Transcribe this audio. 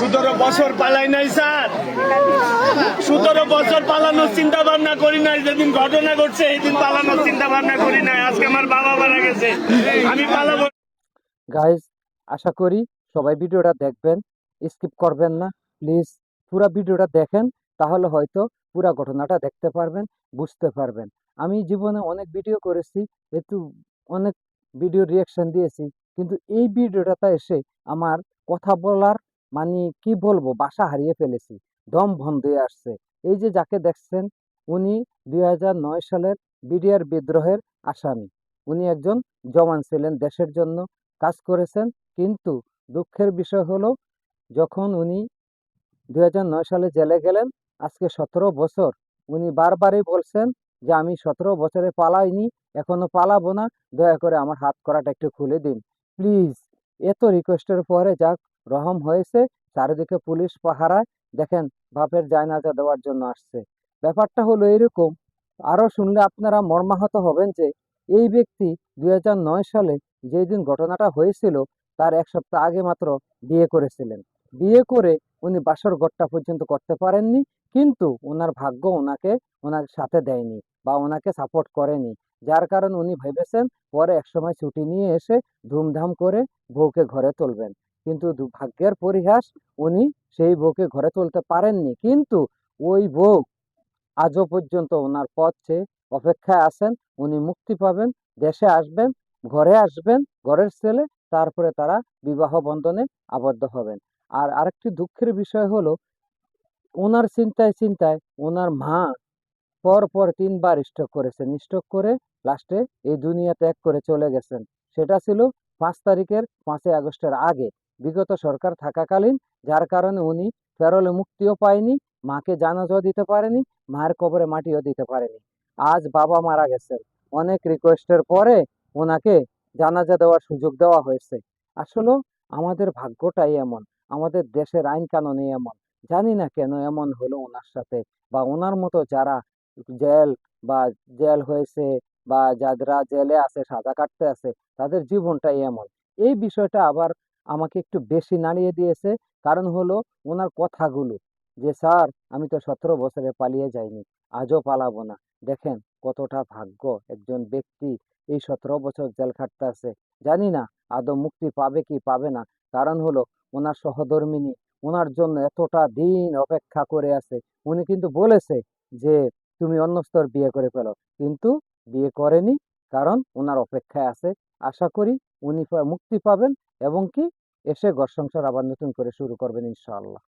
17 বছর পালাই নাই স্যার, 17 বছর পালানোর চিন্তা ভাবনা করি নাই। যেদিন ঘটনা ঘটছে সেদিন পালানোর চিন্তা ভাবনা করি নাই। আজকে আমার বাবা মারা গেছে, আমি পালাবো। গাইজ, আশা করি সবাই ভিডিওটা দেখবেন, স্কিপ করবেন না প্লিজ। পুরো ভিডিওটা দেখেন, তাহলে হয়তো পুরো ঘটনাটা দেখতে পারবেন, বুঝতে পারবেন। আমি জীবনে অনেক ভিডিও করেছি, একটু অনেক ভিডিও রিয়াকশন দিয়েছি, কিন্তু এই ভিডিওটাতে এসে আমার কথা বলার মানে কি বলবো, ভাষা হারিয়ে ফেলেছি, দম বন্ধ হয়ে আসছে। এই যে যাকে দেখছেন, উনি 2009 সালের বিডিআর বিদ্রোহের আসামি। উনি একজন জওয়ান ছিলেন, দেশের জন্য কাজ করেছেন। কিন্তু দুঃখের বিষয় হলো, যখন উনি 2009 সালে জেলে গেলেন, আজকে 17 বছর, উনি বারবারই বলছেন যে আমি 17 বছরে পালাইনি, এখনো পালাবো না, দয়া করে আমার হাত করাটা একটু খুলে দিন প্লিজ। এত রিকোয়েস্টের পরে যাক রহম হয়েছে। চারিদিকে পুলিশ পাহারায়, দেখেন বাপের জায়নাজা দেওয়ার জন্য আসছে। ব্যাপারটা হলো এরকম, আরো শুনলে আপনারা মর্মাহত হবেন যে এই ব্যক্তি 2009 সালে যেই দিন ঘটনাটা হয়েছিল, তার 1 সপ্তাহ আগে মাত্র বিয়ে করেছিলেন। বিয়ে করে উনি বাসর ঘরটা পর্যন্ত করতে পারেননি, কিন্তু ওনার ভাগ্য ওনার সাথে দেয়নি বা ওনাকে সাপোর্ট করেনি। যার কারণে উনি ভেবেছেন পরে একসময় ছুটি নিয়ে এসে ধুমধাম করে বউকে ঘরে তুলবেন। কিন্তু ভাগ্যের পরিহাস, উনি সেই বউকে ঘরে তুলতে পারেননি। কিন্তু ওই বউ আজও পর্যন্ত ওনার পথ চেয়ে অপেক্ষায় আছেন। উনি মুক্তি পাবেন, দেশে আসবেন, ঘরে আসবেন, ঘরের ছেলে, তারপরে তারা বিবাহ বন্ধনে আবদ্ধ হবেন। আর আরেকটি দুঃখের বিষয় হলো, ওনার চিন্তায় চিন্তায় ওনার মা পর পর 3বার স্ট্রোক করেছেন। স্ট্রোক করে লাস্টে এই দুনিয়া ত্যাগ করে চলে গেছেন। সেটা ছিল 5 তারিখের 5ই আগস্টের আগে, বিগত সরকার থাকাকালীন। যার কারণে উনি ফেরলে মুক্তিও পায়নি, মাকে জানাজাও দিতে পারেনি, মায়ের কবরে মাটিও দিতে পারেনি। আজ বাবা মারা গেছেন, অনেক রিকোয়েস্টের পরে ওনাকে জানাজা দেওয়ার সুযোগ দেওয়া হয়েছে। আসলে আমাদের ভাগ্যটাই এমন, আমাদের দেশের আইন কানুনই এমন। জানি না কেন এমন হলো ওনার সাথে, বা ওনার মতো যারা জেল বা জেল হয়েছে বা যারা জেলে আছে, সাজা কাটতে আছে, তাদের জীবনটাই এমন। এই বিষয়টা আবার আমাকে একটু বেশি নাড়িয়ে দিয়েছে। কারণ হলো ওনার কথাগুলো, যে স্যার আমি তো 17 বছরে পালিয়ে যাইনি, আজও পালাবো না। দেখেন কতটা ভাগ্য একজন ব্যক্তি এই 17 বছর জেল খাটতে আছে। জানি না আদৌ মুক্তি পাবে কি পাবে না। কারণ হলো ওনার সহধর্মিনী ওনার জন্য এতটা দিন অপেক্ষা করে আছে। উনি কিন্তু বলেছে যে তুমি অন্য স্তর বিয়ে করে ফেলো, কিন্তু বিয়ে করেনি, কারণ ওনার অপেক্ষায় আছে। আশা করি উনি মুক্তি পাবেন এবং কি এসে ঘর সংসার আবার নতুন করে শুরু করবেন ইনশাআল্লাহ।